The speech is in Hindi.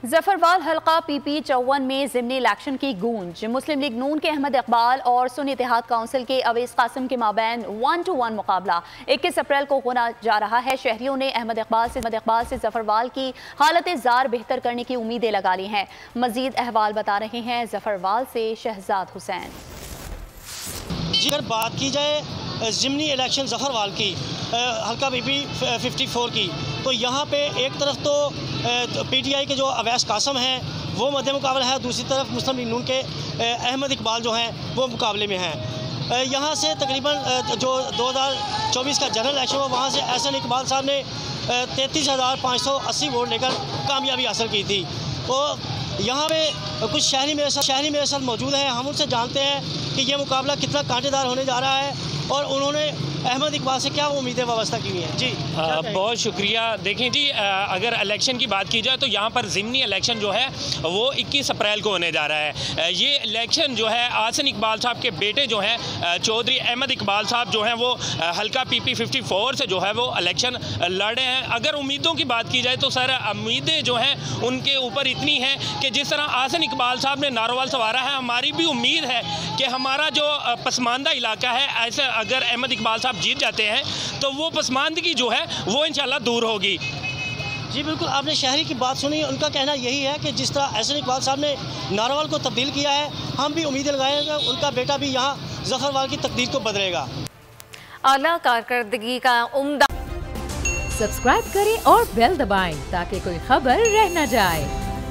जफरवाल हल्का PP 54 में ज़िमनी इलेक्शन की गूंज। मुस्लिम लीग नून के अहमद इकबाल और सुन्नी इत्तेहाद काउंसिल के अवैस कासिम के माबैन 1-1 मुकाबला 21 अप्रैल को होना जा रहा है। शहरियों ने अहमद इकबाल से जफरवाल की हालत जार बेहतर करने की उम्मीदें लगा ली हैं। मजीद अहवाल बता रहे हैं जफरवाल से शहजाद हुसैन। अगर बात की जाए ज़िमनी इलेक्शन जफरवाल की हल्का PP 54 की, तो यहाँ पे एक तरफ तो PTI के जो अवैस कासिम हैं वो मध्य मुकाबला है, दूसरी तरफ मुस्लिम लीग नून के अहमद इकबाल जो हैं वो मुकाबले में हैं। यहाँ से तकरीबन जो 2024 का जनरल इलेक्शन हुआ वहाँ से एहसन इकबाल साहब ने 33,580 वोट लेकर कामयाबी हासिल की थी। तो यहाँ पे कुछ शहरी मेरे साथ मौजूद हैं, हम उनसे जानते हैं कि ये मुकाबला कितना कांटेदार होने जा रहा है और उन्होंने अहमद इकबाल से क्या उम्मीदें वाबस्ता की हुई हैं। जी बहुत शुक्रिया। देखें जी, अगर इलेक्शन की बात की जाए तो यहाँ पर ज़िमनी इलेक्शन जो है वो 21 अप्रैल को होने जा रहा है। ये इलेक्शन जो है आसन इकबाल साहब के बेटे जो हैं चौधरी अहमद इकबाल साहब जो हैं वो हल्का PP 54 से जो है वो इलेक्शन लड़े हैं। अगर उम्मीदों की बात की जाए तो सर उम्मीदें जो हैं उनके ऊपर इतनी हैं कि जिस तरह आसन इकबाल साहब ने नारोवाल संवारा है, हमारी भी उम्मीद है कि हमारा जो पसमानदा इलाका है, ऐसे अगर अहमद इकबाल साहब जीत जाते हैं तो वो पसमानदगी जो है वो इंशाल्लाह दूर होगी। जी बिल्कुल, आपने शहरी की बात सुनी, उनका कहना यही है कि जिस तरह एहसन इकबाल साहब ने नारोवाल को तब्दील किया है, हम भी उम्मीदें लगाएंगे उनका बेटा भी यहाँ जफरवाल की तकदीर को बदलेगा। आला कारकर्दगी का उम्दा। सब्सक्राइब करें और बेल दबाएं ताकि कोई खबर रह न जाए।